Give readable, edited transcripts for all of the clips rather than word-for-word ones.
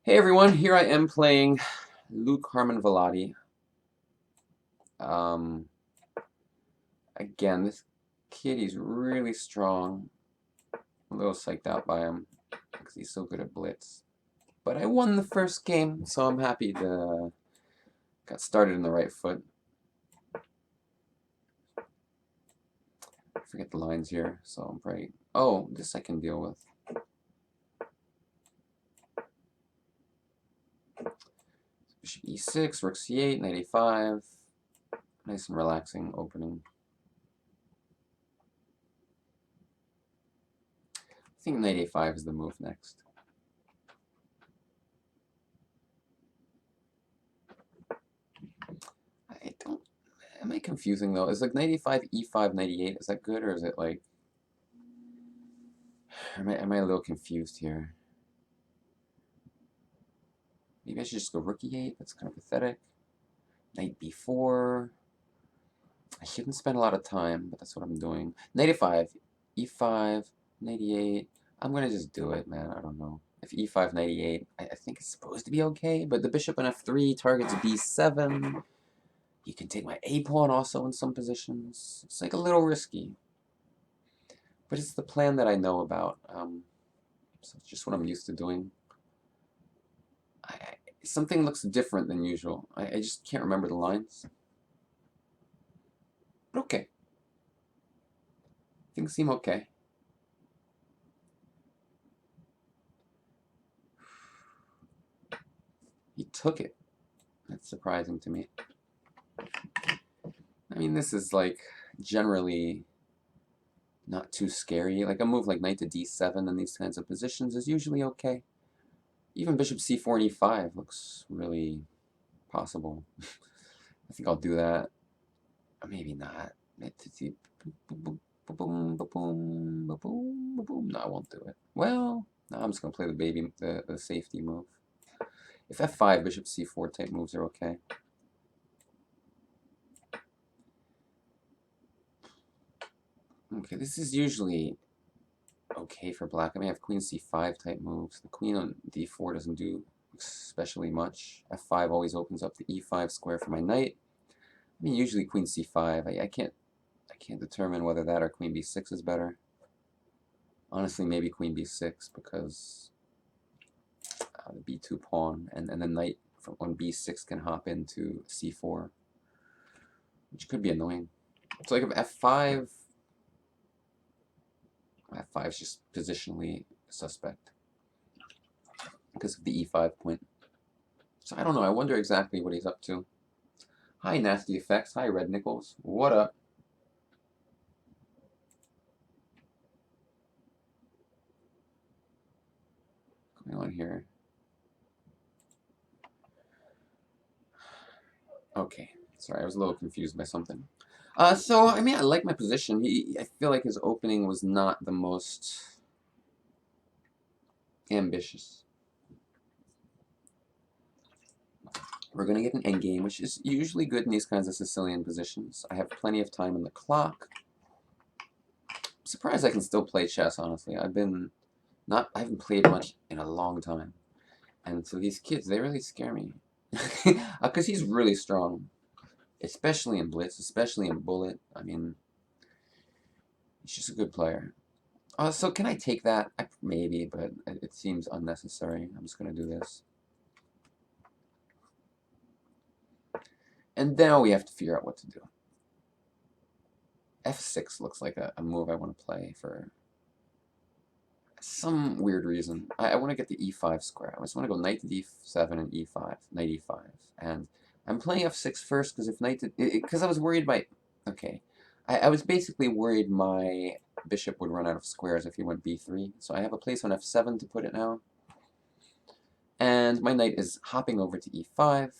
Hey everyone, here I am playing Luke Harmon-Vellotti. Um, Again, this kid, he's really strong. I'm a little psyched out by him because he's so good at blitz. But I won the first game, so I'm happy to got started in the right foot. I forget the lines here, so I'm probably... Oh, this I can deal with. Bishop e6, rook c8, knight a5. Nice and relaxing opening. I think knight a5 is the move next. I don't... Am I confusing though? Is like knight a5, e5, knight e8, is that good, or is it like... Am I a little confused here? Maybe I should just go rook e8, that's kind of pathetic. Knight b4. I shouldn't spend a lot of time, but that's what I'm doing. Knight a5, e5, knight e8. I'm gonna just do it, man, I don't know. If e5, knight e8, I think it's supposed to be okay, but the bishop on f3 targets b7. You can take my a pawn also in some positions. It's like a little risky. But it's the plan that I know about. So it's just what I'm used to doing. Something looks different than usual. I just can't remember the lines. But okay. Things seem okay. He took it. That's surprising to me. I mean, this is like generally not too scary. Like a move like knight to d7 in these kinds of positions is usually okay. Even bishop c4 and e5 looks really possible. I think I'll do that. Or maybe not. No, I won't do it. Well, no, I'm just gonna play the safety move. If f5, bishop c4 type moves are okay. Okay, this is usually okay for black. I may have queen c5 type moves. The queen on d4 doesn't do especially much. f5 always opens up the e5 square for my knight. I mean, usually queen c5. I can't determine whether that or queen b6 is better. Honestly, maybe queen b6 because the b2 pawn and the knight from on b6 can hop into c4, which could be annoying. So like if f5 is just positionally suspect because of the e5 point. So I don't know. I wonder exactly what he's up to. Hi, Nasty Effects. Hi, Red Nickels. What up? What's going on here? Okay. Sorry, I was a little confused by something. So, I mean, I like my position. I feel like his opening was not the most ambitious. We're going to get an endgame, which is usually good in these kinds of Sicilian positions. I have plenty of time on the clock. I'm surprised I can still play chess, honestly. I haven't played much in a long time. And so these kids, they really scare me. Because he's really strong. Especially in blitz, especially in bullet. I mean, he's just a good player. So can I take that? Maybe, but it seems unnecessary. I'm just going to do this. And now we have to figure out what to do. f6 looks like a move I want to play for some weird reason. I want to get the e5 square. I just want to go knight to d7 and e5, knight e5. And I'm playing f6 first because if knight to... Because I was worried by... Okay. I was basically worried my bishop would run out of squares if he went b3. So I have a place on f7 to put it now. And my knight is hopping over to e5.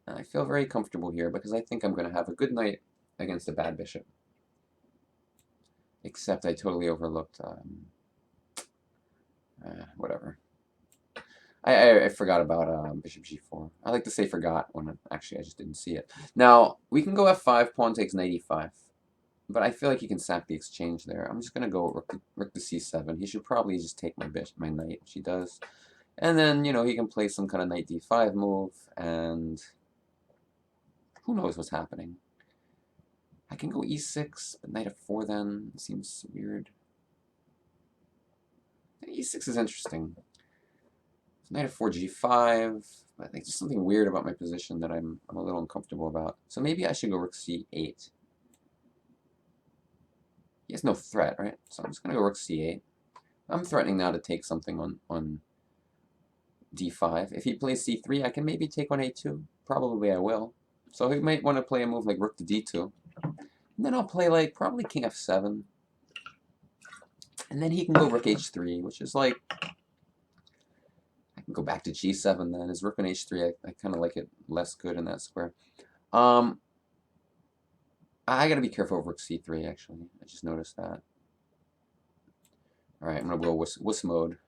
And I feel very comfortable here because I think I'm going to have a good knight against a bad bishop. Except I totally overlooked... whatever. I forgot about bishop g4. I like to say forgot when actually I just didn't see it. Now, we can go f5, pawn takes knight e5. But I feel like he can sack the exchange there. I'm just going to go rook to c7. He should probably just take my knight, which he does. And then, you know, he can play some kind of knight d5 move, and who knows what's happening. I can go e6, but knight f4 then. Seems weird. E6 is interesting. Knight f4 g5. I think there's something weird about my position that I'm a little uncomfortable about. So maybe I should go rook c8. He has no threat, right? So I'm just going to go rook c8. I'm threatening now to take something on d5. If he plays c3, I can maybe take on a2. Probably I will. So he might want to play a move like rook to d2. And then I'll play like probably king f7. And then he can go rook h3, which is like, I can go back to g7 then. His rook on h3, I kind of like it less good in that square. I gotta be careful of rook c3, actually. I just noticed that. Alright, I'm gonna go wuss mode.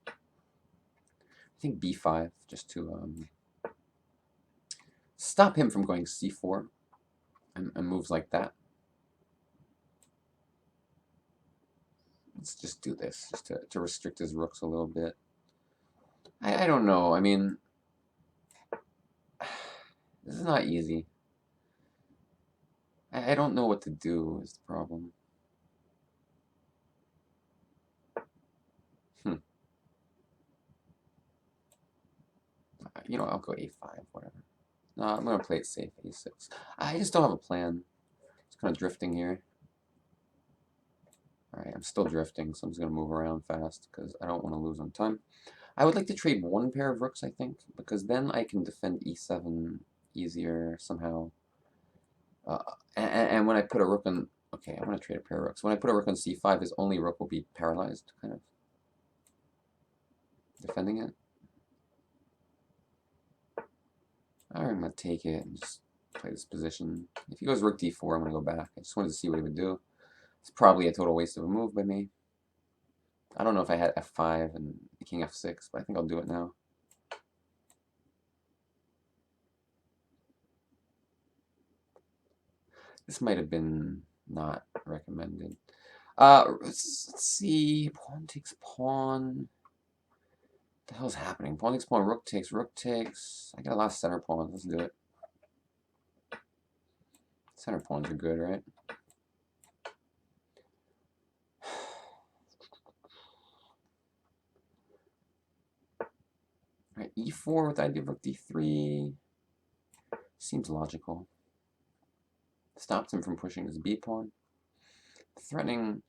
I think b5, just to stop him from going c4 and moves like that. Let's just do this, just to restrict his rooks a little bit. I don't know. I mean, this is not easy. I don't know what to do is the problem. You know, I'll go a5, whatever. No, I'm going to play it safe, a6. I just don't have a plan. It's kind of drifting here. Alright, I'm still drifting, so I'm just going to move around fast because I don't want to lose on time. I would like to trade one pair of rooks, I think, because then I can defend e7 easier somehow. And when I put a rook on... Okay, I want to trade a pair of rooks. When I put a rook on c5, his only rook will be paralyzed, kind of. Defending it. Alright, I'm going to take it and just play this position. If he goes rook d4, I'm going to go back. I just wanted to see what he would do. It's probably a total waste of a move by me. I don't know if I had f5 and king f6, but I think I'll do it now. This might have been not recommended. Let's see. Pawn takes pawn. What the hell's happening? Pawn takes pawn, rook takes, rook takes. I got a lot of center pawns. Let's do it. Center pawns are good, right? Alright, e4 with the idea of rook d3. Seems logical. Stops him from pushing his b pawn. Threatening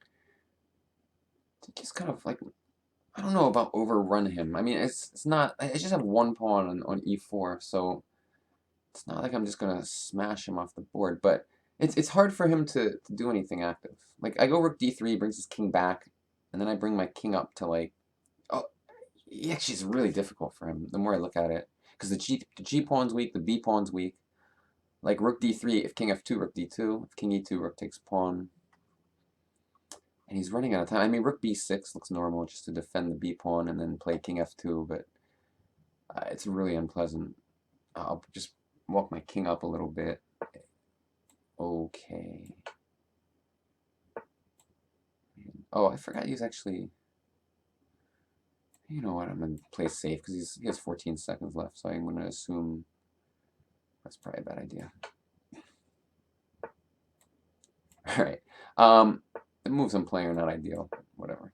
to just kind of like, I don't know about overrun him. I mean, it's not, I just have one pawn on e4, so it's not like I'm just going to smash him off the board, but it's hard for him to do anything active. Like, I go rook d3, brings his king back, and then I bring my king up to, like, oh, he actually is really difficult for him, the more I look at it. Because the G pawn's weak, the B pawn's weak. Like, rook d3, if king f2, rook d2. If king e2, rook takes pawn. And he's running out of time. I mean, rook b6 looks normal, just to defend the b pawn and then play king f2, but it's really unpleasant. I'll just walk my king up a little bit. Okay. Oh, I forgot he's actually... You know what, I'm going to play safe because he has 14 seconds left, so I'm going to assume that's probably a bad idea. Alright. The moves I'm playing are not ideal, but whatever.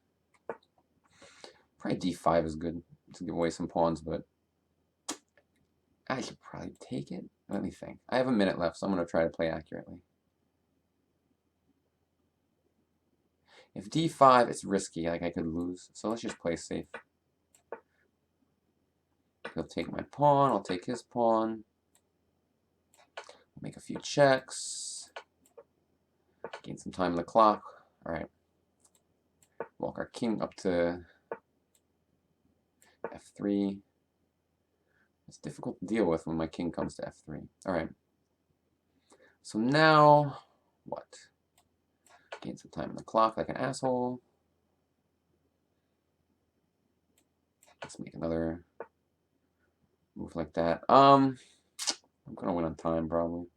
Probably d5 is good to give away some pawns, but I should probably take it. Let me think. I have a minute left, so I'm going to try to play accurately. If d5, it's risky, like I could lose, so let's just play safe. He'll take my pawn, I'll take his pawn. Make a few checks. Gain some time on the clock. Alright. Walk our king up to f3. It's difficult to deal with when my king comes to f3. Alright. So now, what? Gain some time on the clock like an asshole. Let's make another move like that. I'm gonna win on time probably.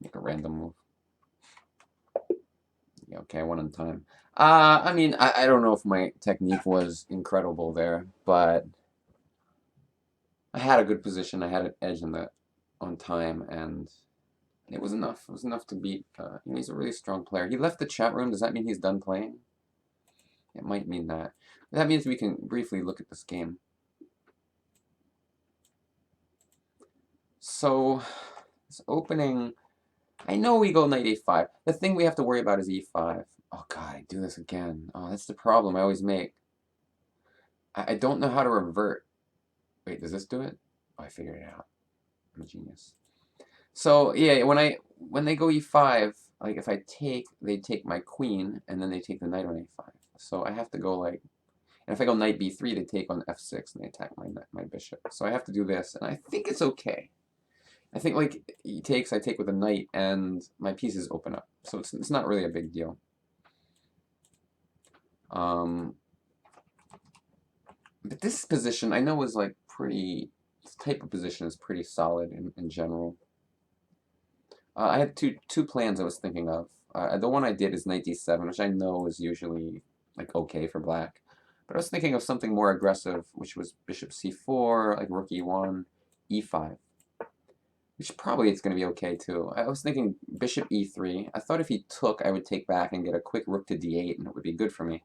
Make a random move. Yeah, okay, I won on time. I mean, I don't know if my technique was incredible there, but I had a good position. I had an edge in the on time, and it was enough. It was enough to beat. He's a really strong player. He left the chat room. Does that mean he's done playing? It might mean that. That means we can briefly look at this game. So, this opening, I know we go knight a5. The thing we have to worry about is e5. Oh god, I do this again. Oh, that's the problem I always make. I don't know how to revert. Wait, does this do it? Oh, I figured it out. I'm a genius. So yeah, when they go e5, like if I take, they take my queen, and then they take the knight on a5. So I have to go like, and if I go knight b3, they take on f6 and they attack my bishop. So I have to do this, and I think it's okay. I think like he takes, I take with a knight, and my pieces open up. So it's not really a big deal. But this position I know is like pretty, this type of position is pretty solid in general. I had two plans I was thinking of. The one I did is knight d7, which I know is usually like okay for black. But I was thinking of something more aggressive, which was bishop c4, like rook e1, e5. Which probably it's going to be okay too. I was thinking bishop e3. I thought if he took, I would take back and get a quick rook to d8, and it would be good for me.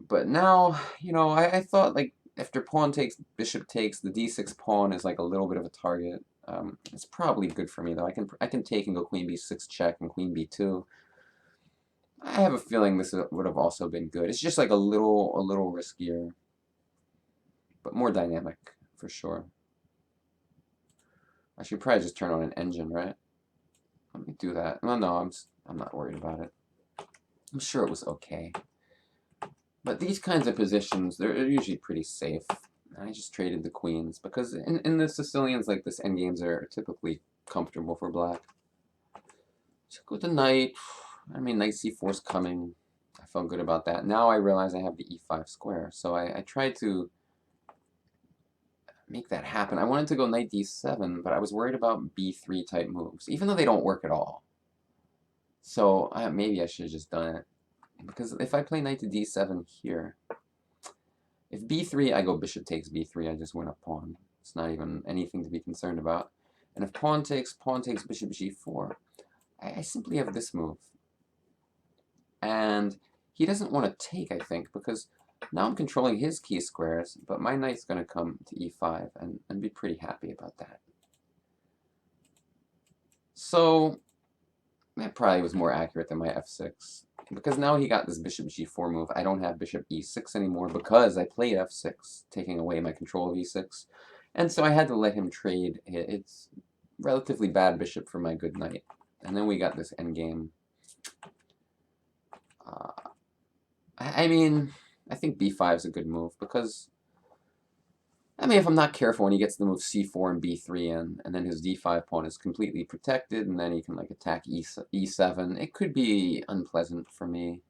But now, you know, I thought like after pawn takes, bishop takes, the d6 pawn is like a little bit of a target. It's probably good for me though. I can take and go queen b6 check and queen b2. I have a feeling this would have also been good. It's just like a little riskier, but more dynamic for sure. I should probably just turn on an engine, right? Let me do that. No, I'm not worried about it. I'm sure it was okay. But these kinds of positions, they're usually pretty safe. I just traded the queens because in the Sicilians, like this, endgames are typically comfortable for black. Check with the knight. I mean, knight c4 is coming. I felt good about that. Now I realize I have the e5 square, so I tried to make that happen. I wanted to go knight d7, but I was worried about b3 type moves, even though they don't work at all. So maybe I should have just done it. Because if I play knight to d7 here, if b3, I go bishop takes b3, I just win a pawn. It's not even anything to be concerned about. And if pawn takes bishop g4, I simply have this move. And he doesn't want to take, I think, because now I'm controlling his key squares, but my knight's going to come to e5 and be pretty happy about that. So that probably was more accurate than my f6. Because now he got this bishop g4 move. I don't have bishop e6 anymore because I played f6, taking away my control of e6. And so I had to let him trade. It's relatively bad bishop for my good knight. And then we got this endgame. I mean, I think b5 is a good move because, I mean, if I'm not careful and he gets the move c4 and b3 in, and then his d5 pawn is completely protected, and then he can like attack e7, it could be unpleasant for me.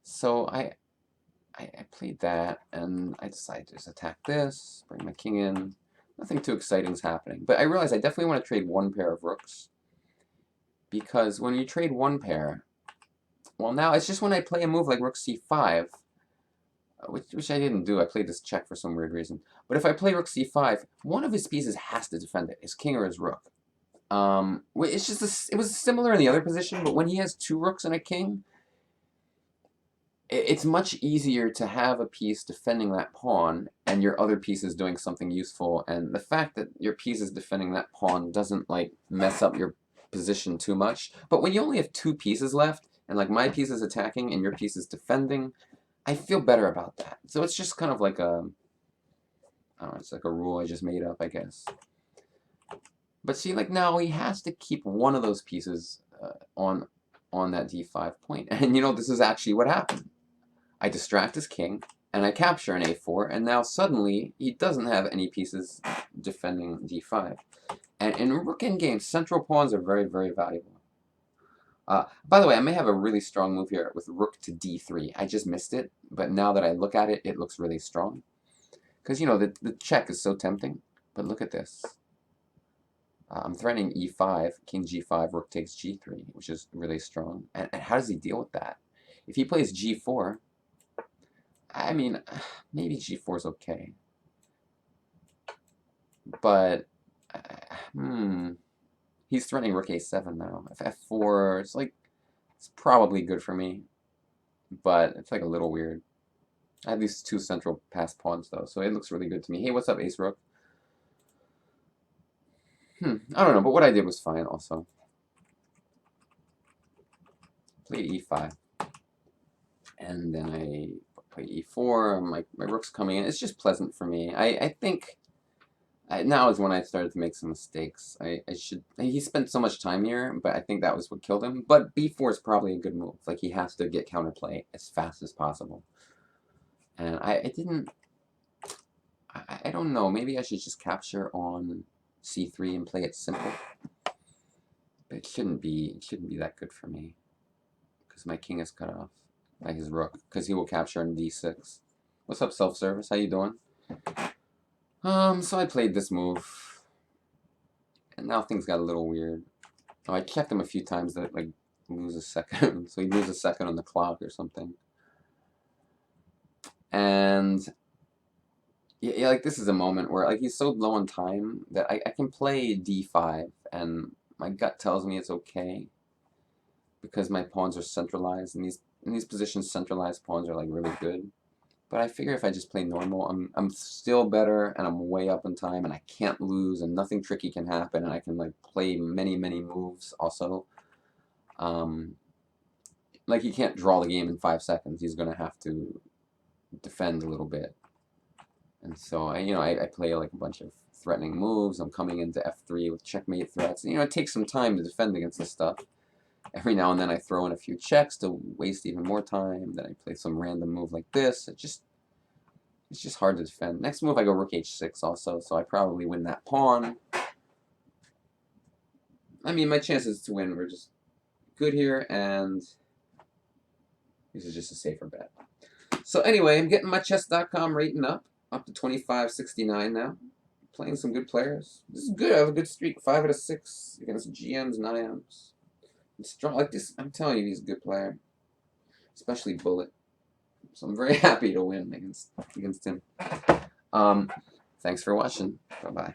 So I played that, and I decided to just attack this, bring my king in. Nothing too exciting is happening. But I realized I definitely want to trade one pair of rooks, because when you trade one pair, well, now it's just when I play a move like rook c5, which I didn't do. I played this check for some weird reason. But if I play rook c5, one of his pieces has to defend it, his king or his rook. It's just it was similar in the other position, but when he has two rooks and a king, it's much easier to have a piece defending that pawn and your other piece is doing something useful. And the fact that your piece is defending that pawn doesn't like mess up your position too much. But when you only have two pieces left, and like my piece is attacking and your piece is defending, I feel better about that. So it's just kind of like I don't know, it's like a rule I just made up, I guess. But see, like now he has to keep one of those pieces on that d5 point. And you know, this is actually what happened. I distract his king, and I capture an a4, and now suddenly he doesn't have any pieces defending d5. And in rook endgame, central pawns are very, very valuable. By the way, I may have a really strong move here with rook to d3. I just missed it, but now that I look at it, it looks really strong. Because, you know, the check is so tempting. But look at this. I'm threatening e5, king g5, rook takes g3, which is really strong. And how does he deal with that? If he plays g4, I mean, maybe g4 is okay. But, he's threatening rook a7 now. If f4, it's like, it's probably good for me. But it's like a little weird. I have these two central passed pawns, though, so it looks really good to me. Hey, what's up, ace rook? I don't know, but what I did was fine, also. Played e5. And then I played e4. My rook's coming in. It's just pleasant for me. I think now is when I started to make some mistakes. He spent so much time here, but I think that was what killed him. But b4 is probably a good move. Like, he has to get counterplay as fast as possible. And I don't know. Maybe I should just capture on c3 and play it simple. But it shouldn't be that good for me, because my king is cut off by his rook, because he will capture on d6. What's up, self-service? How you doing? So I played this move, and now things got a little weird. Oh, I checked him a few times that, like, lose a second, so he loses a second on the clock or something. And yeah, like, this is a moment where, like, he's so low on time that I can play d5, and my gut tells me it's okay, because my pawns are centralized, and in these positions, centralized pawns are, like, really good. But I figure if I just play normal, I'm still better, and I'm way up in time, and I can't lose, and nothing tricky can happen, and I can, like, play many, many moves also. Like, he can't draw the game in 5 seconds. He's going to have to defend a little bit. And so, I play, like, a bunch of threatening moves. I'm coming into f3 with checkmate threats. And, it takes some time to defend against this stuff. Every now and then I throw in a few checks to waste even more time. Then I play some random move like this. It's just hard to defend. Next move I go rook h6 also, so I probably win that pawn. I mean, my chances to win were just good here, and this is just a safer bet. So anyway, I'm getting my chess.com rating up to 2569 now. Playing some good players. This is good. I have a good streak. 5 out of 6 against GMs and IMs. Strong like this. I'm telling you, he's a good player, especially Bullet. So I'm very happy to win against him. Thanks for watching. Bye bye.